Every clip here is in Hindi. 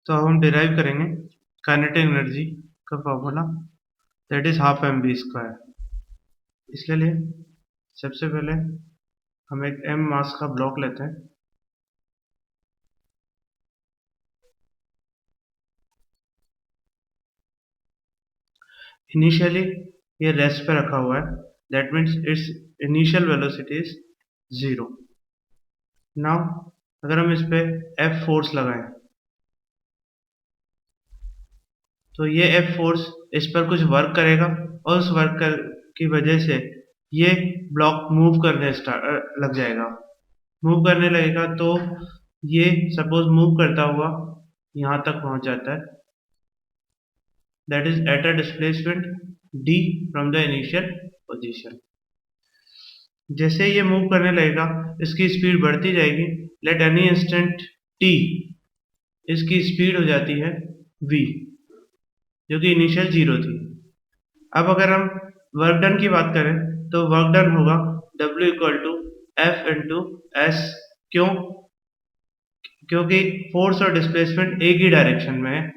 तो अब हम डिराइव करेंगे काइनेटिक एनर्जी का formula, that is half m v square. इसके लिए सबसे पहले हम एक m मास का ब्लॉक लेते हैं। इनिशियली ये रेस्ट पे रखा हुआ है, that means it's initial velocity is 0। Now अगर हम इस पे F फोर्स लगाएं तो ये F फोर्स इस पर कुछ वर्क करेगा और उस की वजह से ये ब्लॉक मूव करने लग जाएगा। मूव करने लगेगा तो ये सपोज मूव करता हुआ यहाँ तक पहुंच जाता है, that is at a displacement d from the initial position. जैसे ये मूव करने लगेगा इसकी स्पीड बढ़ती जाएगी, लेट एनी इंस्टेंट t इसकी स्पीड हो जाती है v, जो कि इनिशियल 0 थी। अब अगर हम वर्क डन की बात करें तो वर्क डन होगा W equal to F into S. क्यों? क्योंकि फोर्स और डिस्प्लेसमेंट एक ही डायरेक्शन में है।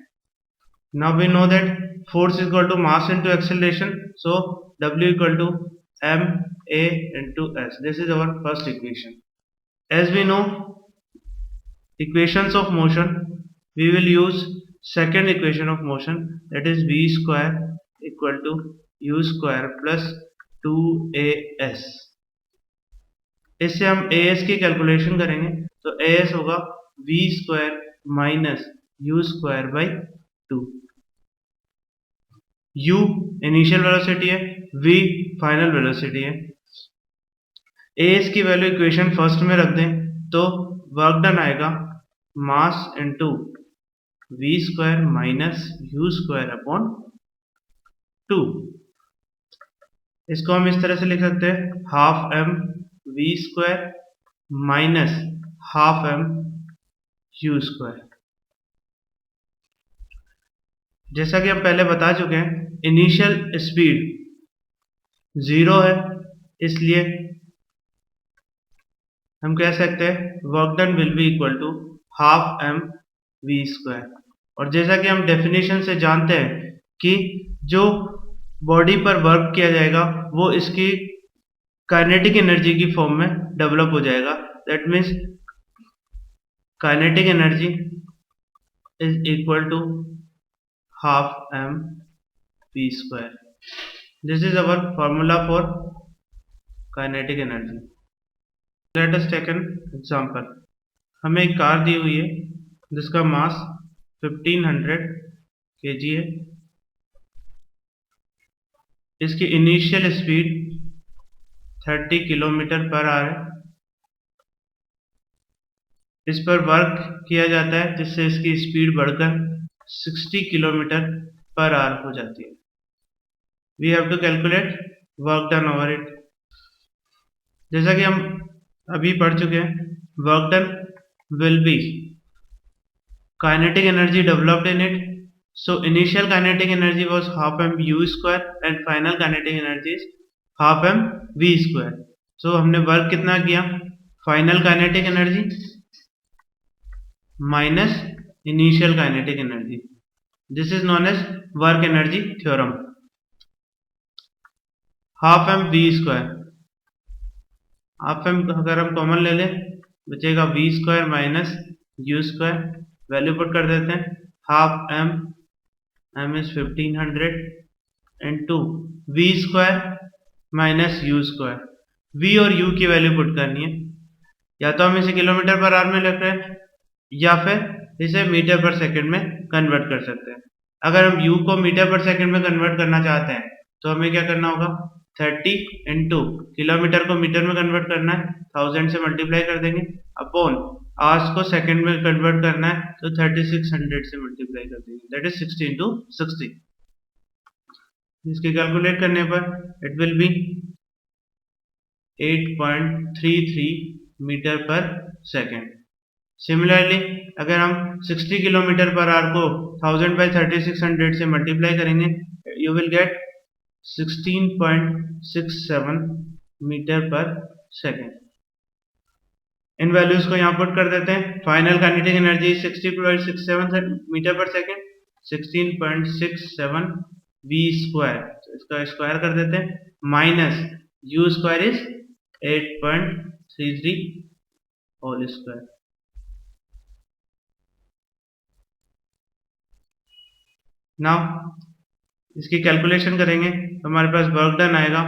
Now we know that force is equal to mass into acceleration, so W equal to ma into s. This is our first equation. As we know equations of motion, we will use second equation of motion, that is v square equal to u square plus 2as. इससे हम as की कैलकुलेशन करेंगे तो as होगा v square minus u square by 2। u initial velocity है, v फाइनल वेलोसिटी है। as की वैल्यू इक्वेशन फर्स्ट में रख दें तो वर्क डन आएगा mass into v square minus u square upon 2। इसको हम इस तरह से लिख सकते हैं half m v square minus half m u square. जैसा कि हम पहले बता चुके हैं इनिशियल स्पीड 0 है, इसलिए हम कह सकते हैं work done will be equal to half m v square. और जैसा कि हम डेफिनेशन से जानते हैं कि जो बॉडी पर वर्क किया जाएगा वो इसकी काइनेटिक एनर्जी की फॉर्म में डेवलप हो जाएगा, that means kinetic energy is equal to half m v square. This is our formula for kinetic energy. Let us take an example. हमें एक कार दी हुई है जिसका मास 1500 kg है। इसकी initial speed 30 kilometre per hour है। इस पर वर्क किया जाता है जिससे इसकी स्पीड बढ़कर 60 किलोमीटर पर आवर हो जाती है। We have to calculate work done over it. जैसा कि हम अभी पढ़ चुके हैं work done will be kinetic energy developed in it. So initial kinetic energy was half m u square and final kinetic energy is half m v square. So हमने वर्क कितना किया? Final kinetic energy minus initial kinetic energy. This is known as work energy theorem. Half m v square, half m अगर हम कॉमन ले लें बचेगा v square minus u square. Value put कर देते हैं half m, m is 1500 into v square minus u square. v और u की वैल्यू पुट करनी है, या तो हम इसे किलोमीटर पर आवर में लिख रहे हैं या फिर इसे मीटर पर सेकंड में कन्वर्ट कर सकते हैं। अगर हम u को मीटर पर सेकंड में कन्वर्ट करना चाहते हैं तो हमें क्या करना होगा 30 इंटू किलोमीटर को मीटर में कन्वर्ट करना है, 1000 से मल्टीप्लाई कर देंगे अपॉन आवर्स को सेकंड में कन्वर्ट करना है तो 3600 से मल्टीप्लाई कर देंगे, दैट इज 60 इंटू 60। इसके कैलकुलेट करने पर it will be 8.33 metre per second. Similarly अगर हम 60 किलोमीटर पर आवर को 1000 बाई 3600 से मल्टीप्लाई करेंगे you will get 16.67 metre per second. इन वैल्यूज को यहाँ पुट कर देते हैं। Final kinetic energy 60.67 metre per second, 16.67 v square, तो इसका स्क्वायर कर देते हैं, minus u square is 8.33 whole square. Now इसकी कैलकुलेशन करेंगे तो हमारे पास वर्क डन आएगा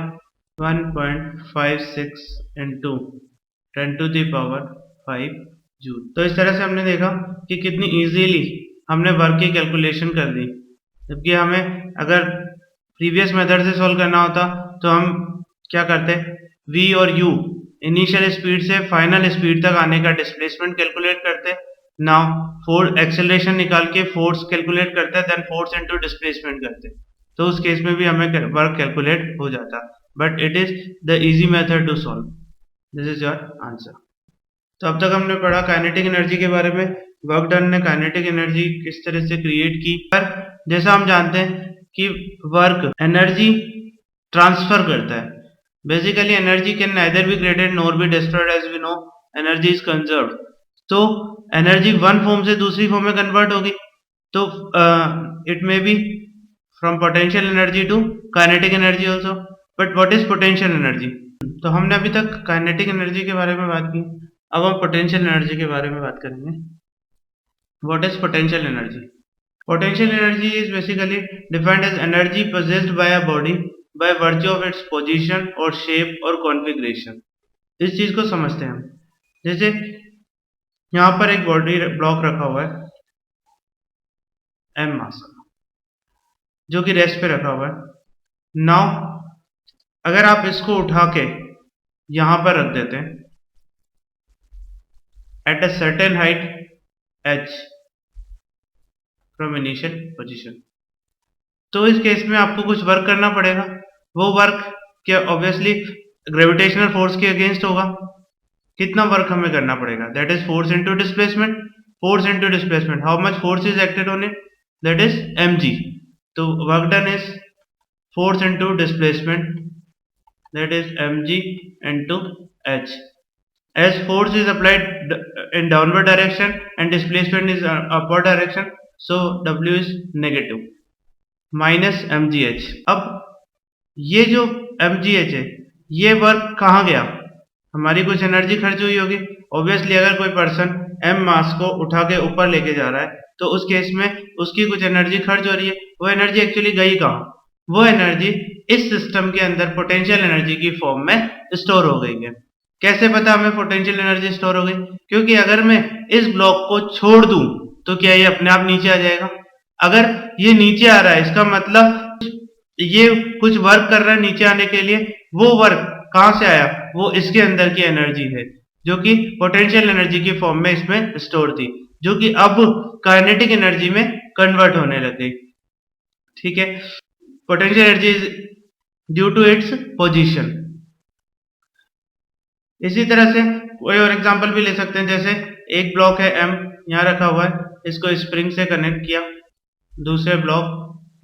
1.56 इंटू 10⁵ जूल। तो इस तरह से हमने देखा कि कितनी इजीली हमने वर्क की कैलकुलेशन कर दी, जबकि हमें अगर प्रीवियस मेथड से सॉल्व करना होता तो हम क्या करते, v और u इनिशियल स्पीड से फाइनल स्पीड तक आने का डिस्प्लेसमेंट कैलकुलेट करते, नाउ फोर्स एक्सेलरेशन निकाल के फोर्स कैलकुलेट करते हैं, देन फोर्स इनटू डिस्प्लेसमेंट करते, तो उस केस में भी हमें वर्क कैलकुलेट हो जाता, but it is the easy method to solve. This is your answer. तो अब तक हमने पढ़ा काइनेटिक एनर्जी के बारे में, वर्क डन ने काइनेटिक एनर्जी किस तरह से क्रिएट की। पर जैसा हम जानते हैं कि वर्क एनर्जी ट्रांसफर करता है, basically energy can neither be created nor be destroyed, as we know energy is conserved. तो एनर्जी वन फॉर्म से दूसरी फॉर्म में कन्वर्ट होगी, तो it may be from potential energy to kinetic energy also. But what is potential energy? तो हमने अभी तक काइनेटिक एनर्जी के बारे में बात की, अब हम पोटेंशियल एनर्जी के बारे में बात करेंगे। What is potential energy? Potential energy is basically defined as energy possessed by a body by virtue of its position or shape or configuration। इस चीज को समझते हैं हम, जैसे यहाँ पर एक बॉडी ब्लॉक रखा हुआ है m मास का, जो कि रेस्ट पे रखा हुआ है। नाउ अगर आप इसको उठा के यहां पर रख देते हैं at a certain height h from initial position, तो इस केस में आपको कुछ वर्क करना पड़ेगा। वो वर्क क्या ऑब्वियसली ग्रेविटेशनल फोर्स के अगेंस्ट होगा। कितना वर्क हमें करना पड़ेगा? That is force into displacement. Force into displacement, how much force is acted on it? That is mg। तो work done is force into displacement, that is mg into h, as force is applied in downward direction and displacement is upward direction, so w is negative minus mgh। अब ये जो mgh है, ये वर्क कहाँ गया? हमारी कुछ एनर्जी खर्च हुई होगी। ऑब्वियसली अगर कोई पर्सन m मास को उठा के ऊपर लेके जा रहा है तो उस केस में उसकी कुछ एनर्जी खर्च हो रही है। वो एनर्जी एक्चुअली गई कहाँ? वो एनर्जी इस सिस्टम के अंदर पोटेंशियल एनर्जी की फॉर्म में स्टोर हो गई है। कैसे पता हमें पोटेंशियल एनर्जी स्टोर हो गई? क्योंकि अगर मैं इस ब्लॉक को छोड़ दूं तो क्या ये अपने आप नीचे आ जाएगा? अगर ये नीचे आ रहा है, इसका मतलब ये कुछ वर्क कर रहा है नीचे आने के लिए। वो वर्क कहां से आया? वो इसके अंदर की एनर्जी है, जो कि पोटेंशियल एनर्जी की फॉर्म में इसमें स्टोर थी, जो कि अब काइनेटिक एनर्जी में कन्वर्ट होने लग गई। ठीक है, potential energy is due to its position. इसी तरह से कोई और एग्जांपल भी ले सकते हैं, जैसे एक ब्लॉक है m यहाँ रखा हुआ है, इसको स्प्रिंग से कनेक्ट किया दूसरे ब्लॉक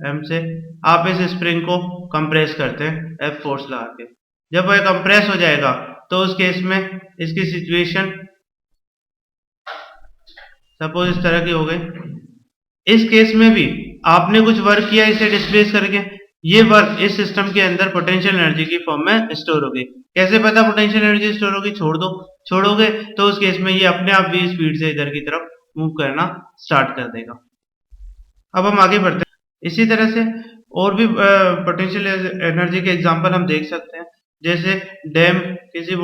m से, आप इस स्प्रिंग को कंप्रेस करते हैं F फोर्स लगा के। जब वह कंप्रेस हो जाएगा तो उस केस में इसकी सिचुएशन सपोज इस तरह की हो गई। इस केस में भी आपने कुछ वर्क किया इसे डिस्प्लेस करके, ये वर्क इस सिस्टम के अंदर पोटेंशियल एनर्जी की फॉर्म में स्टोर हो गई। कैसे पता पोटेंशियल एनर्जी स्टोर होगी? छोड़ दो, छोड़ोगे तो उस केस में ये अपने आप भी स्पीड से इधर की तरफ मूव करना स्टार्ट कर देगा। अब हम आगे बढ़ते हैं। इसी तरह से और भी पोटेंशियल एनर्जी के एग्जांपल हम देख सकते हैं, जैसे डैम, किसी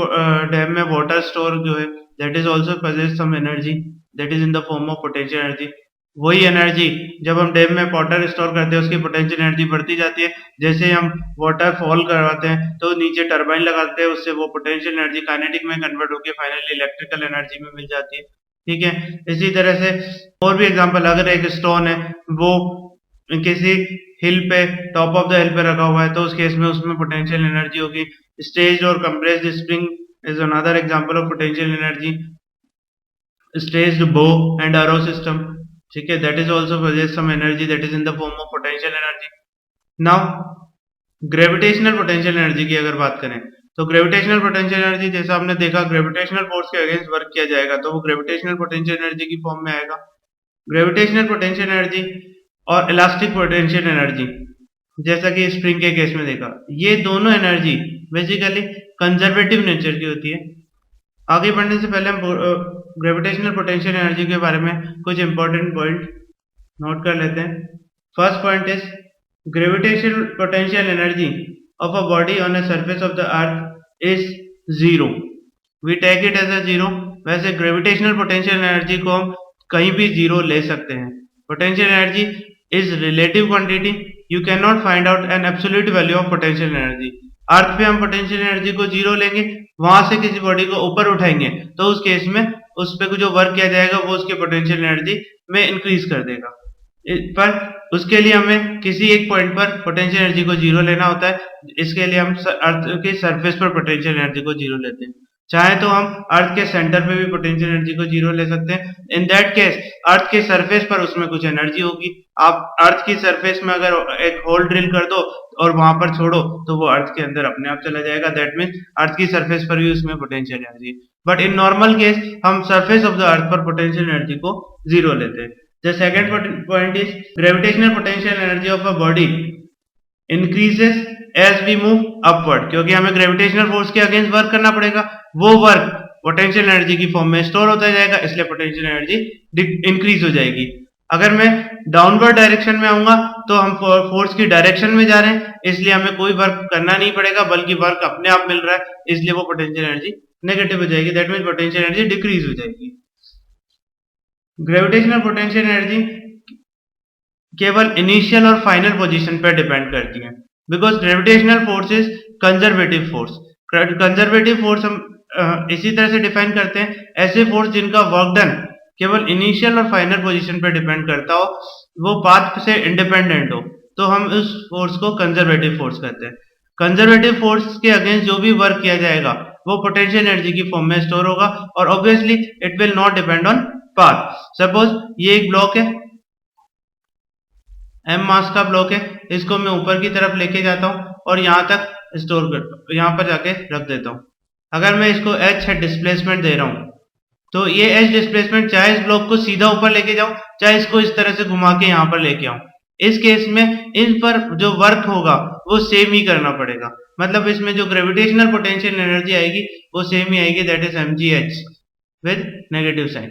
डैम में वाटर स्टोर जो है, that is also possess some energy, that is in the form of potential energy. वही एनर्जी जब हम डैम में वाटर स्टोर करते हैं उसकी पोटेंशियल एनर्जी बढ़ती जाती है। जैसे हम वाटर फॉल करवाते हैं तो नीचे टरबाइन लगाते हैं, उससे वो पोटेंशियल एनर्जी काइनेटिक में कन्वर्ट होकर फाइनली इलेक्ट्रिकल एनर्जी में मिल जाती है। ठीक है, इसी तरह से और भी एग्जांपल, अगर एक स्टोन है वो किसी हिल पे, टॉप ऑफ द हिल पे रखा हुआ है, तो उस केस में उसमें पोटेंशियल एनर्जी होगी। स्ट्रेच्ड और compressed spring is another example of potential energy. Stretched bow and arrow system, ठीक है, that is also possess some energy that is in the form of potential energy। Now gravitational potential energy की अगर बात करें तो ग्रेविटेशनल पोटेंशियल एनर्जी जैसा आपने देखा ग्रेविटेशनल फोर्स के अगेंस्ट वर्क किया जाएगा तो वो ग्रेविटेशनल पोटेंशियल एनर्जी की फॉर्म में आएगा। ग्रेविटेशनल पोटेंशियल एनर्जी और इलास्टिक पोटेंशियल एनर्जी जैसा कि स्प्रिंग के केस में देखा, ये दोनों एनर्जी बेसिकली कंजर्वेटिव नेचर की होती है। आगे बढ़ने से पहले हम ग्रेविटेशनल पोटेंशियल एनर्जी के बारे में कुछ इंपॉर्टेंट पॉइंट नोट कर लेते हैं। First point is gravitational potential energy of a body on a surface of the earth is zero. We take it as a zero. वैसे ग्रेविटेशनल पोटेंशियल एनर्जी को हम कहीं भी जीरो ले सकते हैं। Potential energy is relative quantity. You can not find out an absolute value of potential energy. Earth पे हम पोटेंशियल एनर्जी को जीरो लेंगे, वहां से किसी बॉडी को ऊपर उठाएंगे तो उस केस में उस पे जो वर्क किया जाएगा वो उसके पोटेंशियल एनर्जी में इंक्रीज कर देगा। पर उसके लिए हमें किसी एक पॉइंट पर पोटेंशियल एनर्जी को जीरो लेना होता है। इसके लिए हम अर्थ के सरफेस पर पोटेंशियल एनर्जी को जीरो लेते हैं। चाहे तो हम अर्थ के सेंटर पे भी पोटेंशियल एनर्जी को जीरो ले सकते हैं। इन दैट केस अर्थ के सरफेस पर उसमें कुछ एनर्जी होगी। आप अर्थ की सरफेस में अगर एक होल ड्रिल कर दो और वहां पर छोड़ो तो वो अर्थ के अंदर अपने आप चला जाएगा। दैट मीन्स अर्थ की सरफेस पर भी उसमें potential energy. But in normal case हम सरफेस ऑफ द अर्थ पर पोटेंशियल एनर्जी को जीरो लेते हैं। The second point is gravitational potential energy of a body increases as we move upward, क्योंकि हमें ग्रेविटेशनल फोर्स के अगेंस्ट वर्क करना पड़ेगा। वो वर्क पोटेंशियल एनर्जी की फॉर्म में स्टोर होता जाएगा, इसलिए पोटेंशियल एनर्जी इंक्रीज हो जाएगी। अगर मैं डाउनवर्ड डायरेक्शन में आऊंगा तो हम फोर्स की डायरेक्शन में जा रहे हैं, इसलिए हमें कोई वर्क करना नहीं पड़ेगा बल्कि वर्क अपने आप मिल रहा है, इसलिए वो पोटेंशियल एनर्जी नेगेटिव हो जाएगी। That means potential energy decrease हो जाएगी। ग्रेविटेशनल पोटेंशियल एनर्जी केवल इनिशियल और फाइनल पोजीशन पर डिपेंड करती है, because gravitational force is conservative force. Conservative force हम इसी तरह से डिफाइन करते हैं, ऐसे फोर्स जिनका वर्क डन केवल इनिशियल और फाइनल पोजीशन पर डिपेंड करता हो, वो पाथ से इंडिपेंडेंट हो, तो हम उस फोर्स को कंजर्वेटिव फोर्स कहते हैं। कंजर्वेटिव फोर्स के अगेंस्ट जो भी वर्क किया जाएगा वो पोटेंशियल एनर्जी की फॉर्म में स्टोर होगा और obviously it will not depend on path. Suppose ये एक ब्लॉक है, m मास का ब्लॉक है, इसको मैं ऊपर की तरफ लेके जाता हूं और यहां तक स्टोर करता हूं, यहां पर जाके रख देता हूं। अगर मैं इसको h डिस्प्लेसमेंट दे रहा हूं तो ये h डिस्प्लेसमेंट चाहे इस ब्लॉक को सीधा ऊपर लेके जाऊं चाहे इसको इस तरह से घुमा के यहां पर लेके आऊं, इस केस में इन पर जो वर्क होगा वो सेम ही करना पड़ेगा। मतलब इसमें जो ग्रेविटेशनल पोटेंशियल एनर्जी आएगी वो सेम ही आएगी, that is mgh with negative sign.